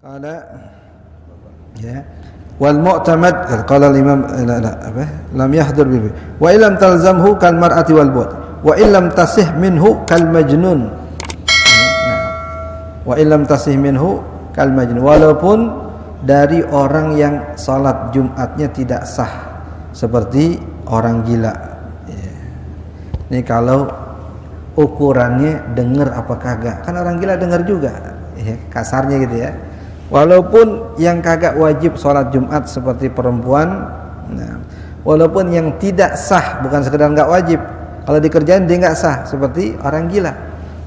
Qala ya wal mu'tamad qala al-imam lam yahdur bihi wa illam talzamhu kal mar'ati wal bud wa illam tasih minhu kal majnun wa illam tasih minhu kal majnun, walaupun dari orang yang salat Jumatnya tidak sah seperti orang gila ya. Ini kalau ukurannya dengar apa kagak, kan orang gila dengar juga ya, kasarnya gitu ya. Walaupun yang kagak wajib sholat Jumat seperti perempuan, nah, walaupun yang tidak sah, bukan sekedar nggak wajib, kalau dikerjain dia nggak sah seperti orang gila.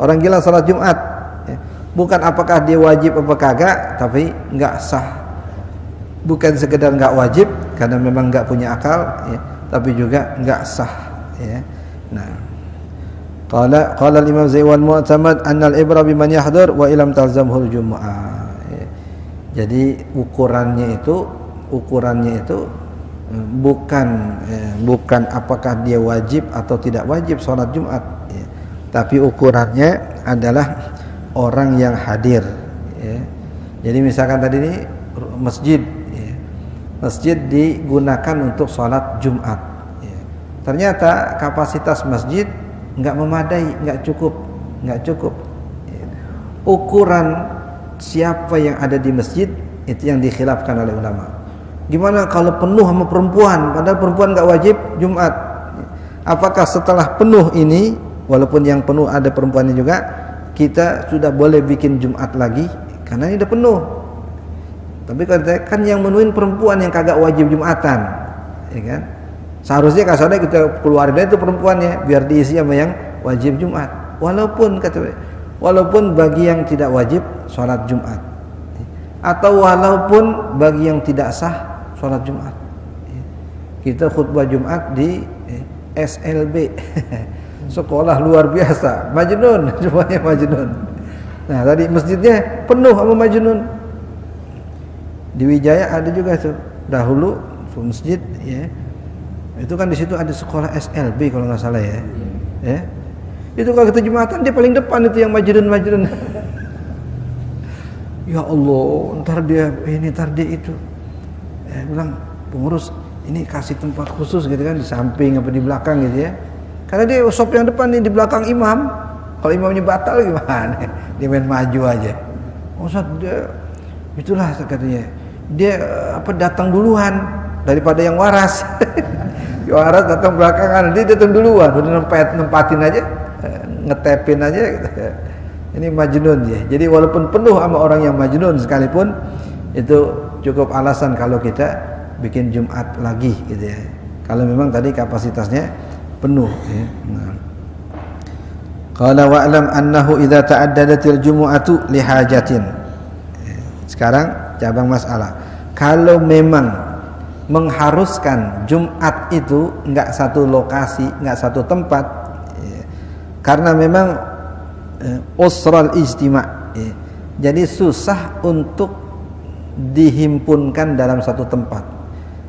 Orang gila sholat Jumat ya. Bukan apakah dia wajib apa kagak, tapi nggak sah. Bukan sekedar nggak wajib karena memang nggak punya akal ya, tapi juga nggak sah ya. Nah, qala al-imam Zaywal mu'tamad anna al-ibra biman yahdur wa illam talzamhul jumu'ah. Jadi ukurannya itu bukan apakah dia wajib atau tidak wajib sholat Jumat ya. Tapi ukurannya adalah orang yang hadir ya. Jadi misalkan tadi ini masjid ya. Masjid digunakan untuk sholat Jumat ya. Ternyata kapasitas masjid nggak memadai, nggak cukup ya. Ukuran siapa yang ada di masjid itu yang dikhilafkan oleh ulama. Gimana kalau penuh sama perempuan, padahal perempuan nggak wajib Jumat? Apakah setelah penuh ini, walaupun yang penuh ada perempuannya juga, kita sudah boleh bikin Jumat lagi karena ini udah penuh? Tapi kan yang menuhin perempuan yang kagak wajib Jumatan, ya kan? Seharusnya kasarnya kita keluarin itu perempuannya biar diisi sama yang wajib Jumat. Walaupun bagi yang tidak wajib sholat Jumat, atau walaupun bagi yang tidak sah sholat Jumat, kita khutbah Jumat di SLB sekolah luar biasa Majnun, semuanya Majnun. Nah tadi masjidnya penuh sama Majnun. Di Wijaya ada juga tuh dahulu masjid ya, itu kan di situ ada sekolah SLB kalau nggak salah ya. Itu kalau kita Jumatan dia paling depan itu yang Majnun. Ya Allah, ntar dia itu. Bilang pengurus ini kasih tempat khusus gitu kan di samping apa di belakang gitu ya. Karena dia sop yang depan nih di belakang imam. Kalau imamnya batal gimana? Dia main maju aja. Ustaz dia itulah katanya. Dia datang duluan daripada yang waras. Yang waras datang belakangan, dia datang duluan, udah nempatin aja. Ngetepin aja gitu. Ini Majnun ya. Jadi walaupun penuh sama orang yang Majnun sekalipun itu cukup alasan kalau kita bikin Jumat lagi gitu ya. Kalau memang tadi kapasitasnya penuh ya. Nah. Qala wa'lam annahu idza ta'addadatil jumu'atu li hajatin. Sekarang cabang masalah. Kalau memang mengharuskan Jumat itu enggak satu lokasi, enggak satu tempat, karena memang usral ijtima' ya. Jadi susah untuk dihimpunkan dalam satu tempat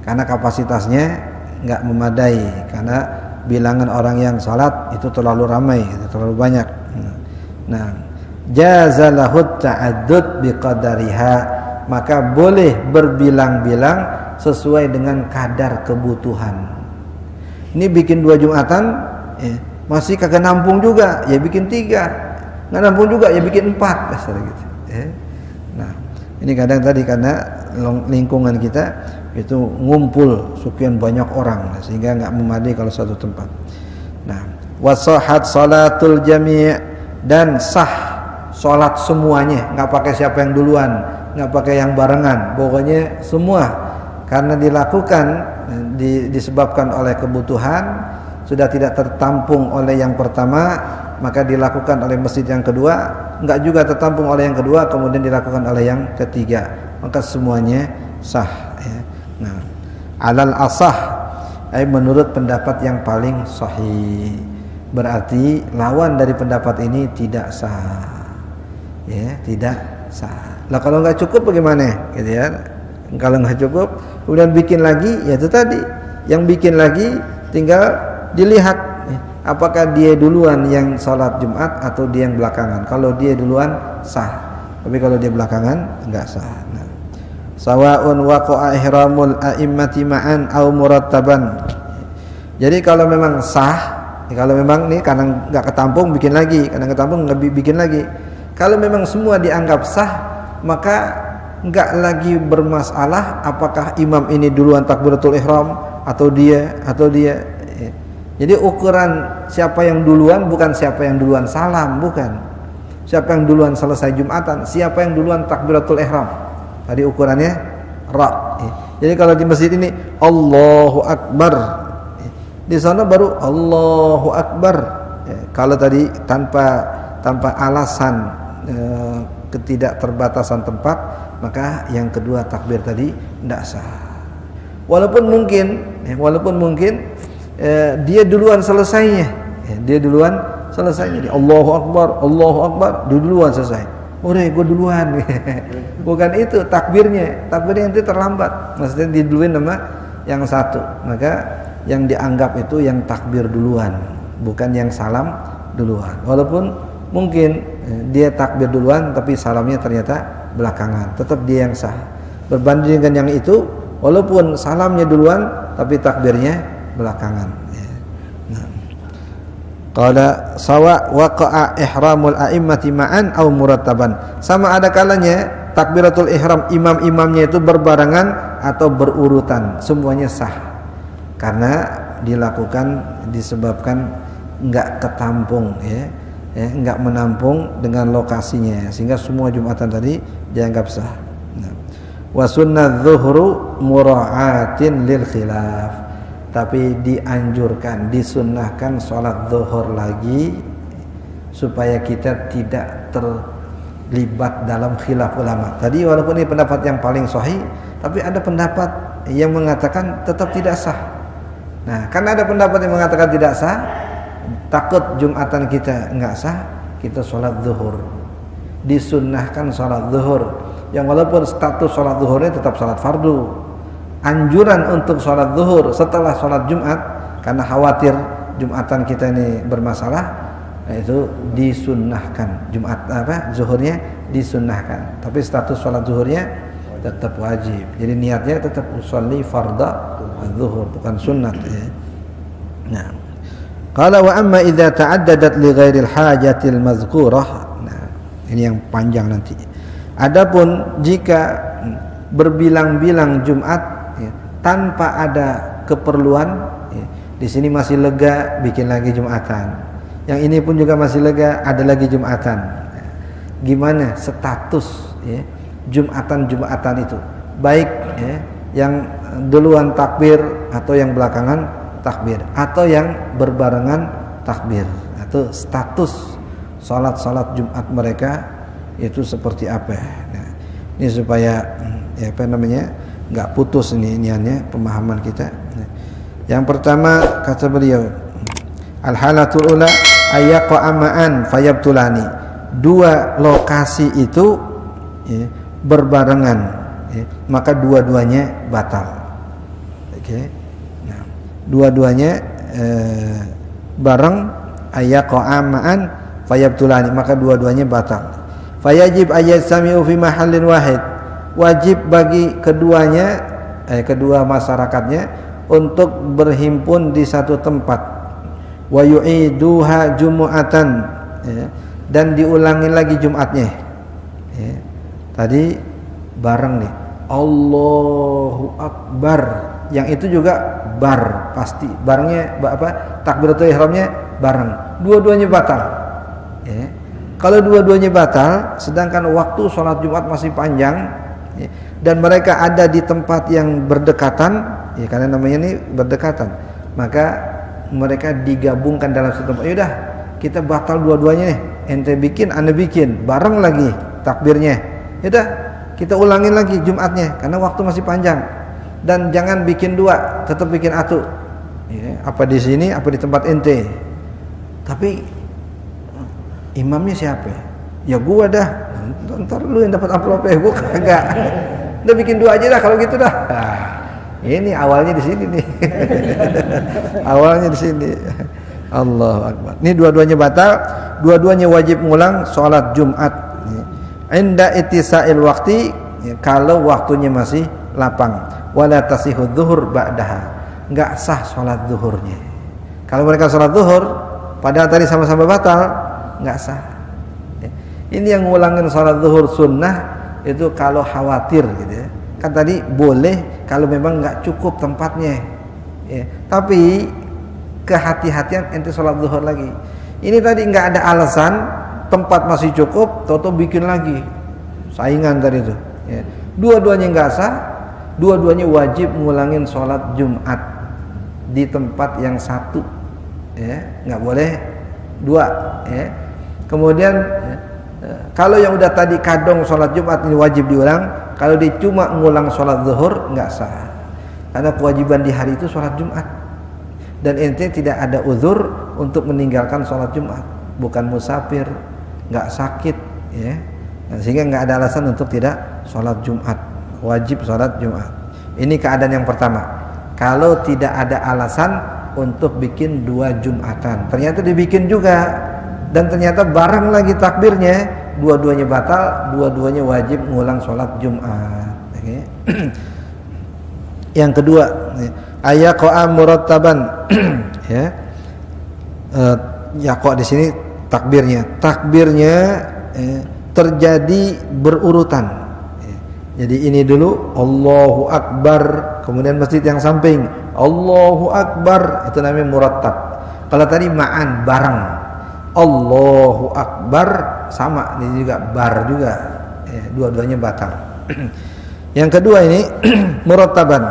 karena kapasitasnya enggak memadai, karena bilangan orang yang salat itu terlalu ramai, itu terlalu banyak. Nah, jazalahut ta'addud biqadariha, maka boleh berbilang-bilang sesuai dengan kadar kebutuhan. Ini bikin 2 Jumatan ya, masih kagak nampung juga, ya bikin 3. Nggak nampung juga, ya bikin 4 gitu. Nah, ini kadang tadi karena lingkungan kita itu ngumpul sekian banyak orang, sehingga nggak memadai kalau satu tempat. Nah, wasahat salatul jami', dan sah salat semuanya, nggak pakai siapa yang duluan, nggak pakai yang barengan, pokoknya semua, karena dilakukan disebabkan oleh kebutuhan, sudah tidak tertampung oleh yang pertama, maka dilakukan oleh masjid yang kedua, enggak juga tertampung oleh yang kedua, kemudian dilakukan oleh yang ketiga, maka semuanya sah ya. Nah, alal asah, menurut pendapat yang paling sahih, berarti lawan dari pendapat ini tidak sah ya, tidak sah. Lah kalau enggak cukup bagaimana gitu ya? Kalau enggak cukup kemudian bikin lagi, ya itu tadi, yang bikin lagi tinggal dilihat apakah dia duluan yang sholat Jumat atau dia yang belakangan. Kalau dia duluan sah, Tapi kalau dia belakangan enggak sah. Nah. Sawa'un waqa'a ihramul a'immati ma'an aw murattaban. Jadi kalau memang sah, kalau memang nih kadang enggak ketampung bikin lagi, kadang ketampung lebih bikin lagi. Kalau memang semua dianggap sah, maka enggak lagi bermasalah apakah imam ini duluan takbiratul ihram atau dia. Jadi ukuran siapa yang duluan bukan siapa yang duluan salam, bukan. Siapa yang duluan selesai Jumatan, siapa yang duluan takbiratul ihram. Tadi ukurannya ra. Jadi kalau di masjid ini Allahu Akbar, di sana baru Allahu Akbar. Kalau tadi tanpa alasan ketidakterbatasan tempat, maka yang kedua takbir tadi tidak sah. Walaupun mungkin dia duluan selesainya, dia Allahu Akbar, duluan selesai. Gue duluan. Bukan itu takbirnya itu terlambat. Maksudnya diduluin sama yang satu. Maka yang dianggap itu yang takbir duluan, bukan yang salam duluan. Walaupun mungkin dia takbir duluan tapi salamnya ternyata belakangan, tetap dia yang sah. Berbanding dengan yang itu, walaupun salamnya duluan tapi takbirnya belakangan. Qala sawa waqa'a ihramul a'immati ma'an aw murattaban. Sama ada kalanya takbiratul ihram imam-imamnya itu berbarengan atau berurutan, semuanya sah. Karena dilakukan disebabkan enggak ketampung enggak menampung dengan lokasinya, sehingga semua Jumatan tadi dianggap sah. Wa sunnah zuhru mura'atin lil khilaf. Tapi dianjurkan, disunnahkan sholat zuhur lagi supaya kita tidak terlibat dalam khilaf ulama. Tadi walaupun ini pendapat yang paling sahih, tapi ada pendapat yang mengatakan tetap tidak sah. Nah, karena ada pendapat yang mengatakan tidak sah, takut Jumatan kita enggak sah, kita sholat zuhur. Disunnahkan sholat zuhur, yang walaupun status sholat zuhurnya tetap sholat fardu. Anjuran untuk sholat zuhur setelah sholat Jumat, karena khawatir Jumatan kita ini bermasalah, itu disunnahkan. Zuhurnya disunnahkan, tapi status sholat zuhurnya tetap wajib. Jadi niatnya tetap usolli fardha zuhur, bukan sunnat. Nah, qala wa amma idza ta'addadat li ghairil hajatil mazkurah. Nah, ini yang panjang nanti. Adapun jika berbilang-bilang Jumat tanpa ada keperluan, di sini masih lega, bikin lagi Jumatan. Yang ini pun juga masih lega, ada lagi Jumatan. Gimana status Jumatan itu? Baik yang duluan takbir atau yang belakangan takbir, atau yang berbarengan takbir, atau status salat Jumat mereka itu seperti apa? Nah, ini supaya enggak putus iniannya pemahaman kita. Yang pertama kata beliau, al-halatul ula ayyaqa ma'an fayabtulani. Dua lokasi itu berbarengan, maka dua-duanya batal. Oke. Nah, dua-duanya bareng, ayyaqa ma'an fayabtulani, maka dua-duanya batal. Fayajib ayyasami'u fi mahallin wahid. Wajib bagi keduanya, kedua masyarakatnya untuk berhimpun di satu tempat. Wa yu'iduha jumu'atan, dan diulangi lagi Jumatnya. Tadi bareng nih, Allahu Akbar. Yang itu juga bar, pasti barengnya takbiratul ihramnya bareng. Dua-duanya batal. Kalau dua-duanya batal, sedangkan waktu sholat Jumat masih panjang, dan mereka ada di tempat yang berdekatan, karena namanya ini berdekatan, maka mereka digabungkan dalam satu tempat. Yaudah, kita batal dua-duanya nih, ente bikin, anda bikin, bareng lagi takbirnya. Yaudah, kita ulangin lagi Jumatnya, karena waktu masih panjang. Dan jangan bikin dua, tetap bikin satu. Apa di sini, apa di tempat ente. Tapi imamnya siapa? Ya gua dah. Ntar lu yang dapat amplopnya, gua kagak. Udah bikin dua aja dah kalau gitu dah. Nah, ini awalnya di sini nih. Awalnya di sini. Allahu Akbar. Ini dua-duanya batal, dua-duanya wajib ngulang sholat Jumat. inda ittisa'il waqti, ya, kalau waktunya masih lapang. Wala tasihhu dzuhur ba'daha, enggak sah salat zuhurnya. Kalau mereka salat zuhur padahal tadi sama-sama batal, enggak sah. Ya. Ini yang ngulangin salat zuhur sunnah itu kalau khawatir gitu ya. Kan tadi boleh kalau memang enggak cukup tempatnya. Ya. Tapi kehati-hatian ente salat zuhur lagi. Ini tadi enggak ada alasan, tempat masih cukup, toto bikin lagi. Saingan tadi itu. Ya. Dua-duanya enggak sah, dua-duanya wajib ngulangin sholat Jumat di tempat yang satu. Ya, enggak boleh dua. Ya. Kemudian kalau yang udah tadi kadong sholat Jumat ini wajib diulang. Kalau dia cuma ngulang sholat zuhur enggak sah. Karena kewajiban di hari itu sholat Jumat. Dan ente tidak ada uzur untuk meninggalkan sholat Jumat, bukan musafir, nggak sakit, ya. Nah, sehingga nggak ada alasan untuk tidak sholat Jumat, wajib sholat Jumat. Ini keadaan yang pertama. Kalau tidak ada alasan untuk bikin 2 Jumatan, ternyata dibikin juga, dan ternyata bareng lagi takbirnya, dua-duanya batal, dua-duanya wajib ngulang sholat Jumat. Okay. Yang kedua, ayaqa murattaban, ya. Ya kok di sini takbirnya terjadi berurutan. Jadi ini dulu Allahu Akbar, kemudian masjid yang samping Allahu Akbar, itu namanya murattab. Kalau tadi ma'an bareng Allahu Akbar sama, ini juga bar juga, dua-duanya batal. Yang kedua ini murattaban,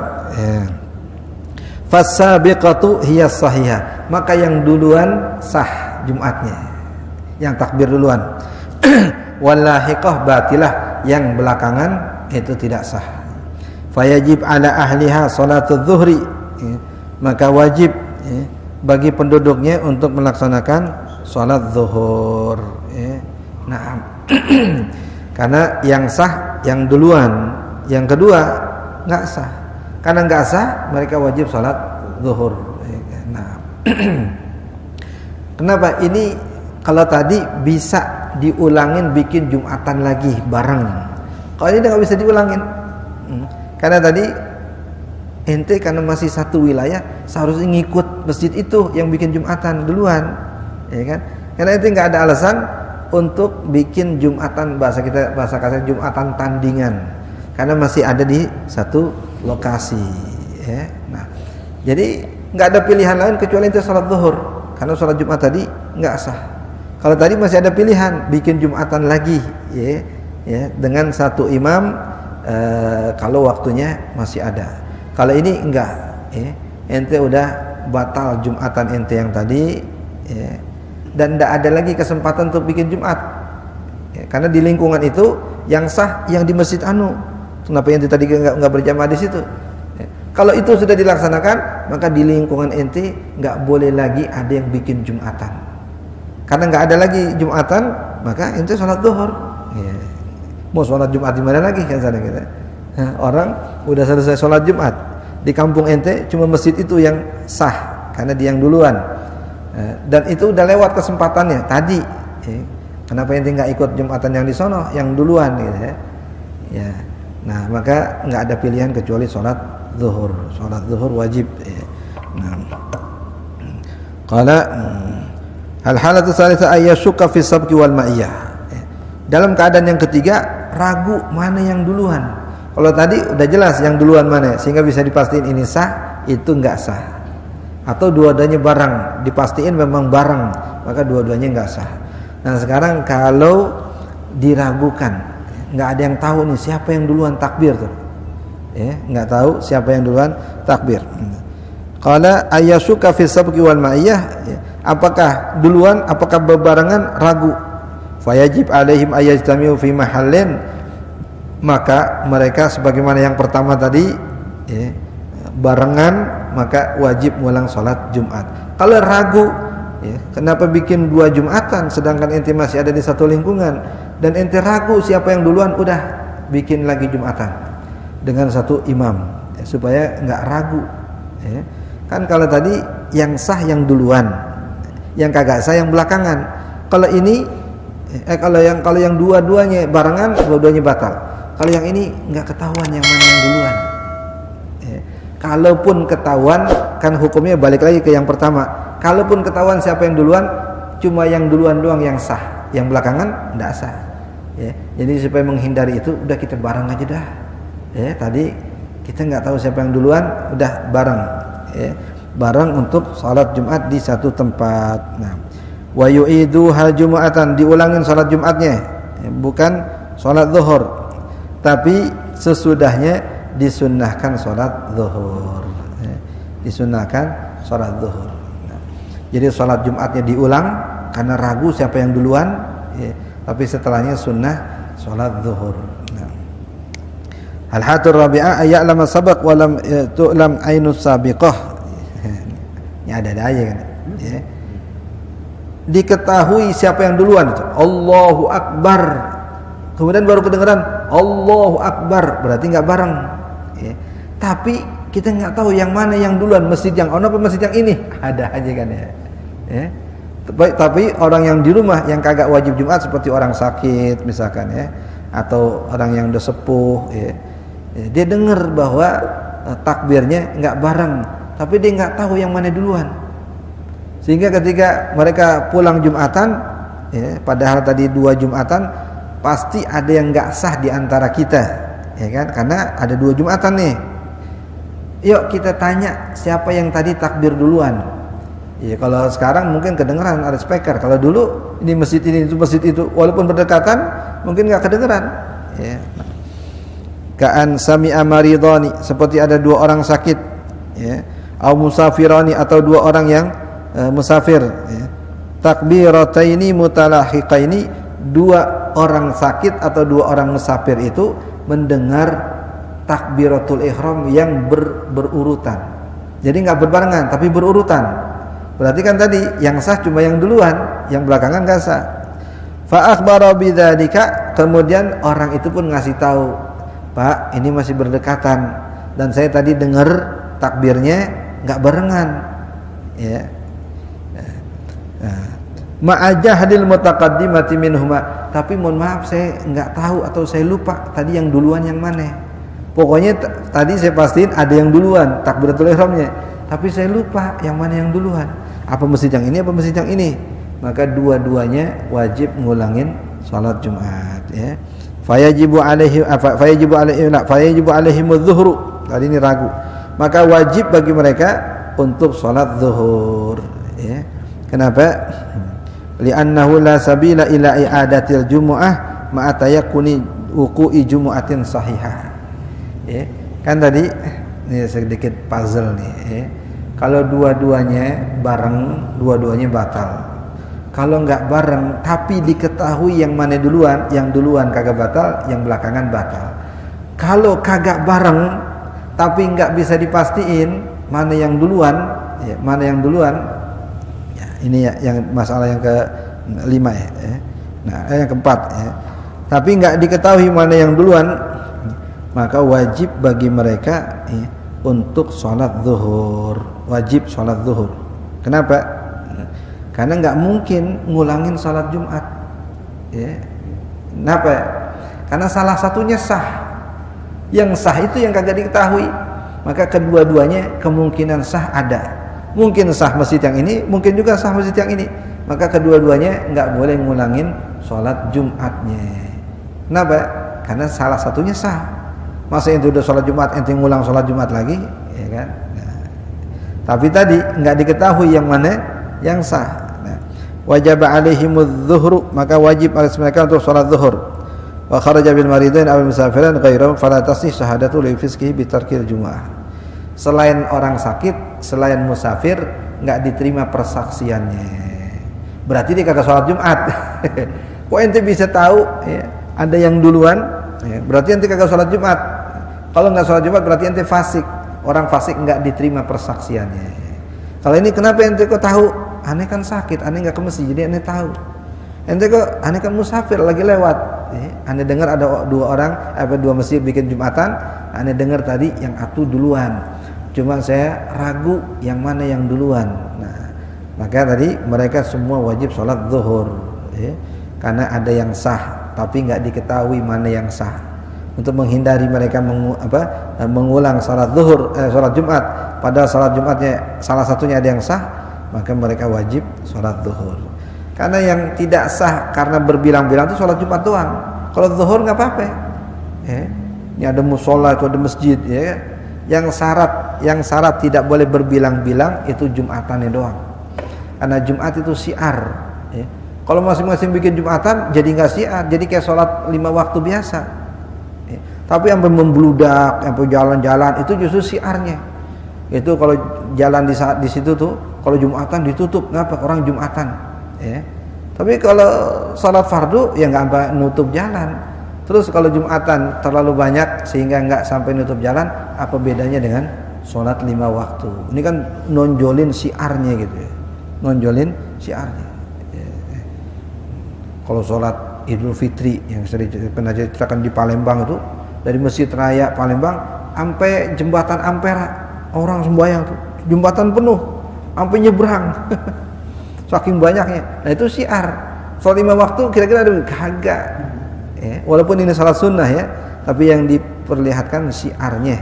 fasabiqatu hiya sahihah, maka yang duluan sah Jumatnya, yang takbir duluan. Wallahiqah batilah, yang belakangan itu tidak sah. Fayajib ala ahliha salatul zuhri, maka wajib bagi penduduknya untuk melaksanakan salat zuhur. Nah, karena yang sah yang duluan, yang kedua nggak sah. Karena nggak sah, mereka wajib salat zuhur. Nah, kenapa ini? Kalau tadi bisa diulangin, bikin Jumatan lagi bareng. Kalau ini nggak bisa diulangin, karena tadi ente karena masih satu wilayah, seharusnya ngikut masjid itu yang bikin Jumatan duluan, ya kan? Karena ente nggak ada alasan untuk bikin Jumatan, bahasa kita, bahasa kasar Jumatan tandingan, karena masih ada di satu lokasi, ya. Nah, jadi nggak ada pilihan lain kecuali ente sholat zuhur, karena sholat Jumat tadi nggak sah. Kalau tadi masih ada pilihan bikin Jumatan lagi, ya, dengan satu imam, kalau waktunya masih ada. Kalau ini enggak, ya, ente udah batal Jumatan ente yang tadi, ya, dan tidak ada lagi kesempatan untuk bikin Jumat, ya, karena di lingkungan itu yang sah yang di masjid anu. Kenapa ente tadi enggak berjamaah di situ? Ya. Kalau itu sudah dilaksanakan, maka di lingkungan ente enggak boleh lagi ada yang bikin Jumatan. Karena enggak ada lagi Jumatan, maka ente sholat zuhur. Ya. Mau sholat Jumat di mana lagi kan sana kita? Nah, orang udah selesai sholat Jumat di kampung ente, cuma masjid itu yang sah karena dia yang duluan. Dan itu udah lewat kesempatannya tadi. Kenapa ente nggak ikut Jumatan yang di sono, yang duluan gitu ya? Ya. Nah, maka nggak ada pilihan kecuali sholat zuhur. Sholat zuhur wajib. Ya. Nah, qala al-halatu tsalitsah ayyashuka fi sabqi wal ma'iyah. Dalam keadaan yang ketiga, ragu mana yang duluan. Kalau tadi udah jelas yang duluan mana, sehingga bisa dipastiin ini sah, itu enggak sah. Atau dua-duanya bareng, dipastiin memang bareng, maka dua-duanya enggak sah. Nah, sekarang kalau diragukan, enggak ada yang tahu nih siapa yang duluan takbir tuh. Ya, enggak tahu siapa yang duluan takbir. Qala ayyashuka fi sabqi wal ma'iyah, apakah duluan, apakah bebarengan, ragu. Fayajib alaihim ayajtamiu fi mahallin, maka mereka sebagaimana yang pertama tadi, ya, barengan, maka wajib ngulang sholat Jumat. Kalau ragu, ya, kenapa bikin 2 Jumatan sedangkan ente masih ada di satu lingkungan, dan ente ragu siapa yang duluan, udah bikin lagi Jumatan dengan satu imam, ya, supaya nggak ragu, ya. Kan kalau tadi yang sah yang duluan, yang kagak sah yang belakangan. Kalau ini Kalau yang dua-duanya barengan, dua-duanya batal. Kalau yang ini nggak ketahuan yang mana yang duluan. Kalaupun ketahuan, kan hukumnya balik lagi ke yang pertama. Kalaupun ketahuan siapa yang duluan, cuma yang duluan doang yang sah, yang belakangan nggak sah. Jadi supaya menghindari itu, udah kita bareng aja dah. Tadi kita nggak tahu siapa yang duluan, udah bareng. Bareng untuk salat Jumat di satu tempat. Nah, wa yu'idu hal jumu'atan, diulangin salat Jumatnya, bukan salat zuhur, tapi sesudahnya disunnahkan salat zuhur. Disunnahkan salat zuhur. Nah, jadi salat Jumatnya diulang karena ragu siapa yang duluan, tapi setelahnya sunnah salat zuhur. Nah, al-hatur rabi'ah ay'lama sabaq wa lam tu'lam ainus sabiqah. Ini ada aja kan. Diketahui siapa yang duluan, Allahu Akbar, kemudian baru kedengaran Allahu Akbar, berarti nggak bareng. Tapi kita nggak tahu yang mana yang duluan, masjid yang ono apa masjid yang ini, ada aja kan ya. Tapi orang yang di rumah yang kagak wajib Jumat seperti orang sakit misalkan atau orang yang udah sepuh, dia dengar bahwa takbirnya nggak bareng, tapi dia nggak tahu yang mana duluan. Sehingga ketika mereka pulang Jumatan, padahal tadi 2 Jumatan, pasti ada yang nggak sah di antara kita, ya kan? Karena ada 2 Jumatan nih. Yuk kita tanya siapa yang tadi takbir duluan. Ya kalau sekarang mungkin kedengeran ada speaker. Kalau dulu ini masjid itu masjid itu, walaupun berdekatan mungkin nggak kedengeran. Ka'an sami'a maridhani, seperti ada 2 orang sakit, au musafirani, atau 2 orang yang musafir, takbirataini mutalahiqaini, 2 orang sakit atau 2 orang musafir itu mendengar takbiratul ihram yang berurutan. Jadi nggak berbarengan tapi berurutan. Berarti kan tadi yang sah cuma yang duluan, yang belakangan nggak sah. Fa akhbara bidzalika, kemudian orang itu pun ngasih tahu, Pak, ini masih berdekatan dan saya tadi dengar takbirnya nggak barengan, ma'ajahdil mutaqaddimati minhuma, tapi mohon maaf saya nggak tahu atau saya lupa tadi yang duluan yang mana. Pokoknya tadi saya pastiin ada yang duluan takbiratul ihramnya, tapi saya lupa yang mana yang duluan. Apa masjid yang ini apa masjid yang ini? Maka dua-duanya wajib ngulangin salat Jumat, Fayajibu alaihi adzuhru. Tadi ini ragu. Maka wajib bagi mereka untuk salat zuhur, Kenapa? Li'annahu la sabila ila i'adatil jumu'ah ma'a tayakkuni wuqu'i jumu'atin sahihah. Kan tadi ini sedikit puzzle nih, Kalau dua-duanya bareng, dua-duanya batal. Kalau enggak bareng tapi diketahui yang mana duluan, yang duluan kagak batal, yang belakangan batal. Kalau kagak bareng tapi enggak bisa dipastiin mana yang duluan, mana yang duluan. Ini yang masalah yang ke-5 Nah, yang ke-4 Tapi enggak diketahui mana yang duluan, maka wajib bagi mereka untuk sholat zuhur. Wajib sholat zuhur. Kenapa? Karena enggak mungkin ngulangin sholat Jumat. Kenapa? Karena salah satunya sah. Yang sah itu yang kagak diketahui. Maka kedua-duanya kemungkinan sah ada. Mungkin sah masjid yang ini, mungkin juga sah masjid yang ini. Maka kedua-duanya enggak boleh ngulangin sholat Jumatnya. Kenapa? Karena salah satunya sah. Masa itu udah sholat Jumat, ente ngulang sholat Jumat lagi, ya kan? Nah, tapi tadi enggak diketahui yang mana yang sah. Nah, wajib alaihimudz zuhru, maka wajib atas mereka untuk sholat zuhur. Wa kharaja bil maridain aw musafirin ghairu fala tasih syahadatu li fisqihi bi tarkil jumu'ah. Selain orang sakit, selain musafir, enggak diterima persaksiannya. Berarti dia kagak sholat Jumat. Kok ente bisa tahu ada yang duluan? Berarti ente kagak sholat Jumat. Kalau enggak sholat Jumat berarti ente fasik. Orang fasik enggak diterima persaksiannya. Kalau ini kenapa ente kok tahu? Aneh kan sakit, aneh enggak ke masjid, jadi aneh tahu. Ente kok aneh kan musafir lagi lewat. Aneh dengar ada 2 masjid bikin Jumatan, aneh dengar tadi yang atu duluan. Cuma saya ragu yang mana yang duluan. Nah, maka tadi mereka semua wajib sholat zuhur. karena ada yang sah tapi nggak diketahui mana yang sah. Untuk menghindari mereka mengulang salat zuhur, salat Jumat, padahal salat Jumatnya salah satunya ada yang sah, maka mereka wajib salat zuhur. Karena yang tidak sah karena berbilang-bilang itu salat Jumat doang. Kalau zuhur nggak apa-apa. Ini ada musola, itu ada masjid, ya. Yang syarat tidak boleh berbilang-bilang itu Jumatannya doang. Karena Jumat itu syiar. Ya. Kalau masing-masing bikin Jumatan jadi nggak syiar, jadi kayak sholat 5 waktu biasa. Ya. Tapi yang membludak, yang jalan-jalan itu justru syiarnya. Itu kalau jalan di situ tuh, kalau Jumatan ditutup, ngapa orang Jumatan? Ya. Tapi kalau sholat fardu ya nggak sampai nutup jalan. Terus kalau Jumatan terlalu banyak sehingga nggak sampai nutup jalan, apa bedanya dengan sholat 5 waktu? Ini kan nonjolin syiarnya gitu ya. Nonjolin syiarnya. Kalau sholat Idul Fitri yang sering pernah ceritakan di Palembang itu, dari Masjid Raya Palembang sampai jembatan Ampera, orang sembahyang tuh, jembatan penuh sampai nyebrang. Saking banyaknya. Nah itu syiar. Sholat 5 waktu kira-kira ada kagak. Ya, walaupun ini salat sunnah ya, tapi yang diperlihatkan syiarnya.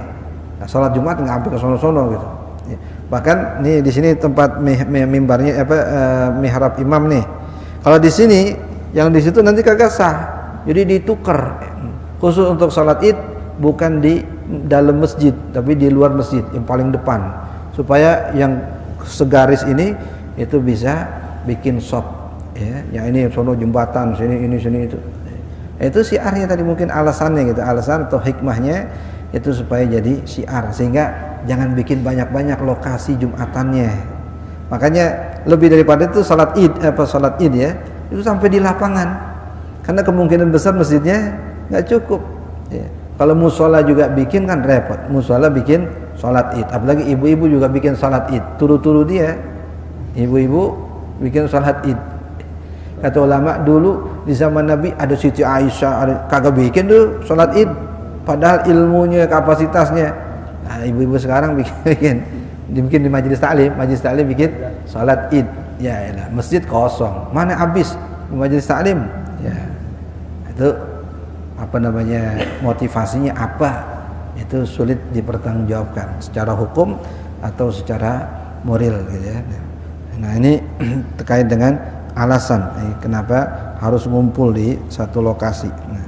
Nah, sholat Jumat nggak sampai ke sono-sono gitu. Ya. Bahkan nih di sini tempat mimbarnya mihrab imam nih. Kalau di sini, yang di situ nanti kagak sah. Jadi ditukar. Khusus untuk sholat Id bukan di dalam masjid, tapi di luar masjid yang paling depan. Supaya yang segaris ini itu bisa bikin shop. Ya, yang ini sono jembatan, sini itu. Itu syiarnya tadi, mungkin alasannya gitu, alasan atau hikmahnya itu supaya jadi syiar, sehingga jangan bikin banyak-banyak lokasi Jumatannya. Makanya lebih daripada itu salat Id ya, itu sampai di lapangan, karena kemungkinan besar masjidnya nggak cukup. Ya. Kalau musola juga bikin kan repot, musola bikin salat Id, apalagi ibu-ibu juga bikin salat Id, turu-turu dia, ibu-ibu bikin salat Id. Kata ulama dulu di zaman Nabi ada Siti Aisyah, kagak bikin tuh sholat Id, padahal ilmunya, kapasitasnya. Nah, ibu-ibu sekarang bikin di majelis taklim bikin sholat Id. Ya elah, masjid kosong, mana habis di majelis taklim? Ya, itu motivasinya apa? Itu sulit dipertanggungjawabkan secara hukum atau secara moral gitu ya. Nah ini terkait dengan alasan kenapa harus ngumpul di satu lokasi. Nah.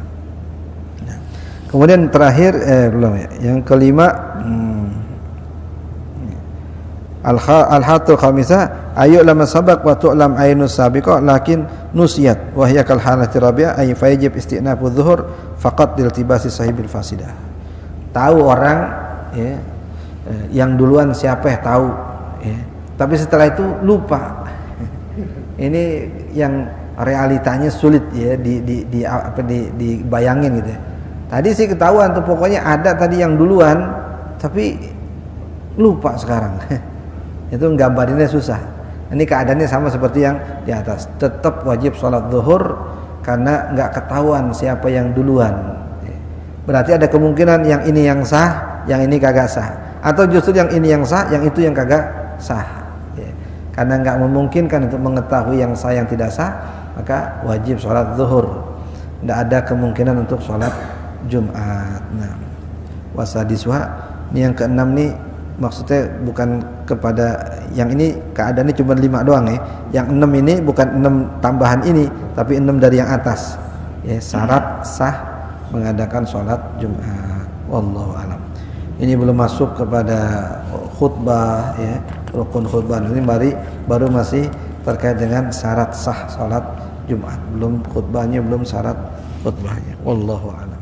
Kemudian terakhir belum ya. Yang kelima al-hatul khamisah ayu lam sabaq wa tu'lam aynus sabiqah lakin nusiyat wa hiya kal halati rabi'ah ay fayajib istinafu dhuhur faqat diltibasi sahibil fasidah. Tahu orang ya, yang duluan siapa ya tahu ya. Tapi setelah itu lupa. Ini yang realitanya sulit ya dibayangin gitu ya. Tadi sih ketahuan tuh, pokoknya ada tadi yang duluan tapi lupa sekarang. Itu nggambarinnya susah. Ini keadaannya sama seperti yang di atas. Tetap wajib sholat zuhur karena nggak ketahuan siapa yang duluan. Berarti ada kemungkinan yang ini yang sah, yang ini kagak sah. Atau justru yang ini yang sah, yang itu yang kagak sah. Karena nggak memungkinkan untuk mengetahui yang sah yang tidak sah, maka wajib sholat zuhur. Tidak ada kemungkinan untuk sholat Jumat. Nah, wasadiswa ini yang keenam nih, maksudnya bukan kepada yang ini keadaannya cuma 5 doang ya. Yang 6 ini bukan 6 tambahan ini, tapi 6 dari yang atas. Ya, syarat sah mengadakan sholat Jumat. Wallahu alam. Ini belum masuk kepada khutbah ya, rukun khutbah. Ini baru masih terkait dengan syarat sah salat Jumat. Belum khutbahnya, belum syarat khutbahnya. Wallahu a'lam.